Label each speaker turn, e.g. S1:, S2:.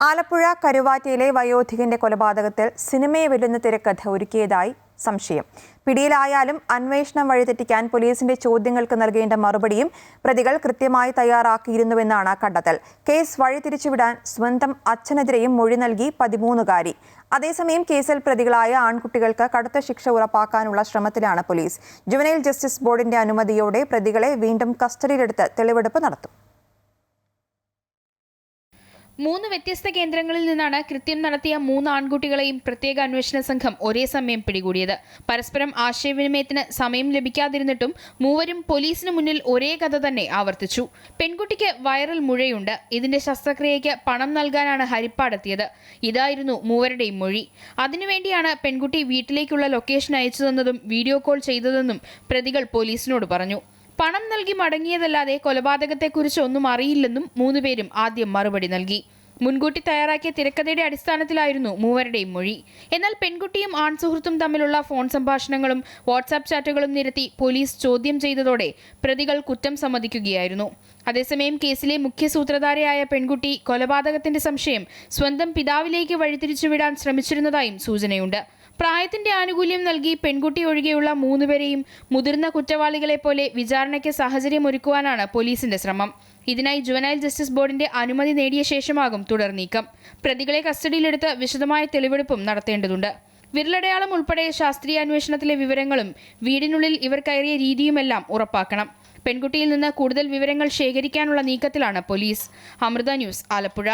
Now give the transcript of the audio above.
S1: ആലപ്പുഴ കരുവാറ്റയിലെ വയോധികന്റെ കൊലപാതകത്തിൽ സിനിമയെ വെല്ലുന്ന തിരക്കഥ ഒരുക്കിയതായി സംശയം. പിടിയിലായാലും അന്വേഷണം വഴിതെറ്റിക്കാൻ പോലീസിന്റെ ചോദ്യങ്ങൾക്ക് നൽകേണ്ട മറുപടിയും പ്രതികൾ കൃത്യമായി തയ്യാറാക്കിയിരുന്നുവെന്നാണ് കണ്ടെത്തൽ. കേസ് വഴിതിരിച്ചുവിടാൻ സ്വന്തം അച്ഛനെതിരെയും മൊഴി നൽകി 13-കാരി. അതേസമയം കേസിൽ പ്രതികളായ ആൺകുട്ടികൾക്ക് കടുത്ത ശിക്ഷ ഉറപ്പാക്കാനുള്ള ശ്രമത്തിലാണ് പോലീസ്. ജുവനൈൽ ജസ്റ്റിസ് ബോർഡിന്റെ അനുമതിയോടെ പ്രതികളെ വീണ്ടും കസ്റ്റഡിയിലെടുത്ത് തെളിവെടുപ്പ് നടത്തും.
S2: 3 വ്യത്യസ്ത കേന്ദ്രങ്ങളിൽ നിന്നാണ് കൃത്യം നടത്തിയ 3 ആൺകുട്ടികളെയും പ്രത്യേക അന്വേഷണ സംഘം ഒരേ സമയം പിടികൂടിയത്. പരസ്പരം ആശയവിനിമയത്തിന് സമയം ലഭിക്കാതിരുന്നിട്ടും മൂവരും പോലീസിന് മുന്നിൽ ഒരേ കഥ തന്നെ ആവർത്തിച്ചു. പെൺകുട്ടിക്ക് വയറിൽ മുഴയുണ്ട്. ഇതിന്റെ ശസ്ത്രക്രിയയ്ക്ക് പണം നൽകാനാണ് ഹരിപ്പാടെത്തിയത്. ഇതായിരുന്നു മൂവരുടെയും മൊഴി. അതിനുവേണ്ടിയാണ് പെൺകുട്ടി വീട്ടിലേക്കുള്ള ലൊക്കേഷൻ അയച്ചു തന്നതും വീഡിയോ കോൾ ചെയ്തതെന്നും പ്രതികൾ പോലീസിനോട് പറഞ്ഞു. പണം നൽകി മടങ്ങിയതല്ലാതെ കൊലപാതകത്തെക്കുറിച്ച് ഒന്നും അറിയില്ലെന്നും 3 പേരും ആദ്യം മറുപടി നൽകി. മുൻകൂട്ടി തയ്യാറാക്കിയ തിരക്കഥയുടെ അടിസ്ഥാനത്തിലായിരുന്നു മൂവരുടെയും മൊഴി. എന്നാൽ പെൺകുട്ടിയും ആൺസുഹൃത്തും തമ്മിലുള്ള ഫോൺ സംഭാഷണങ്ങളും വാട്സാപ്പ് ചാറ്റുകളും നിരത്തി പോലീസ് ചോദ്യം ചെയ്തതോടെ പ്രതികൾ കുറ്റം സമ്മതിക്കുകയായിരുന്നു. അതേസമയം കേസിലെ മുഖ്യ സൂത്രധാരയായ പെൺകുട്ടി കൊലപാതകത്തിന്റെ സംശയം സ്വന്തം പിതാവിലേക്ക് വഴിതിരിച്ചുവിടാൻ ശ്രമിച്ചിരുന്നതായും സൂചനയുണ്ട്. പ്രായത്തിന്റെ ആനുകൂല്യം നൽകി പെൺകുട്ടി ഒഴികെയുള്ള 3 പേരെയും മുതിർന്ന കുറ്റവാളികളെ പോലെ വിചാരണയ്ക്ക് സാഹചര്യമൊരുക്കുവാനാണ് പോലീസിന്റെ ശ്രമം. ഇതിനായി ജുവനൈൽ ജസ്റ്റിസ് ബോർഡിന്റെ അനുമതി നേടിയ ശേഷമാകും തുടർ നീക്കം. പ്രതികളെ കസ്റ്റഡിയിലെടുത്ത് വിശദമായ തെളിവെടുപ്പും നടത്തേണ്ടതുണ്ട്. വിരലടയാളം ഉൾപ്പെടെ ശാസ്ത്രീയ അന്വേഷണത്തിലെ വിവരങ്ങളും വീടിനുള്ളിൽ ഇവർ കയറിയ രീതിയുമെല്ലാം ഉറപ്പാക്കണം. പെൺകുട്ടിയിൽ നിന്ന് കൂടുതൽ വിവരങ്ങൾ ശേഖരിക്കാനുള്ള നീക്കത്തിലാണ് പോലീസ്. അമൃത ന്യൂസ്, ആലപ്പുഴ.